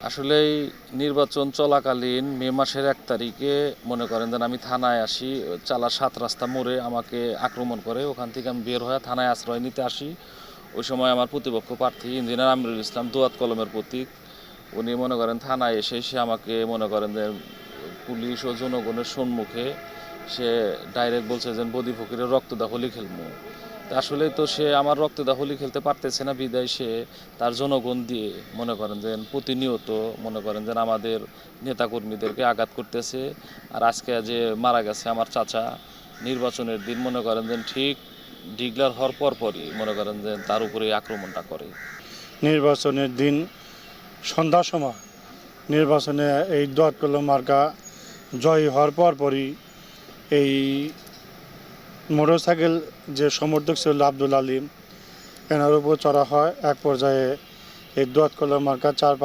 আসলেই নির্বাচন চলাকালীন মে মাসের ১ তারিখে মনে করেন যে আমি থানায় আসি। চালা ৭ রাস্তা মোড়ে আমাকে আক্রমণ করে। ওখান থেকে আমি বের হয়ে থানায় আশ্রয় নিতে আসি। ওই সময় আমার প্রতিপক্ষ প্রার্থী ইঞ্জিনিয়ার আমিরুল ইসলাম দোয়াত কলমের প্রতীক, উনি মনে করেন থানায় এসে সে আমাকে মনে করেন যে পুলিশ ও জনগণের সম্মুখে সে ডাইরেক্ট বলছে যে বদি ফকিরের রক্তদা হোলি খেলবো। তা আসলেই তো সে আমার রক্তদা হোলি খেলতে পারতেছে না, বিদায় সে তার জনগণ দিয়ে মনে করেন যে প্রতিনিয়ত মনে করেন যে আমাদের নেতাকর্মীদেরকে আঘাত করতেছে। আর আজকে যে মারা গেছে আমার চাচা, নির্বাচনের দিন মনে করেন যে ঠিক ডিক্লার হওয়ার পরই মনে করেন যে তার উপরে আক্রমণটা করে। নির্বাচনের দিন সন্ধ্যার সময় নির্বাচনে এই দোয়াত কলম মার্কা জয় হওয়ার পরই এই মোটরসাইকেল যে সমর্থক ছিল আব্দুল আলিম এনার উপর চড়া হয়। এক পর্যায়ে এই দোয়াত কলম মার্কা ৪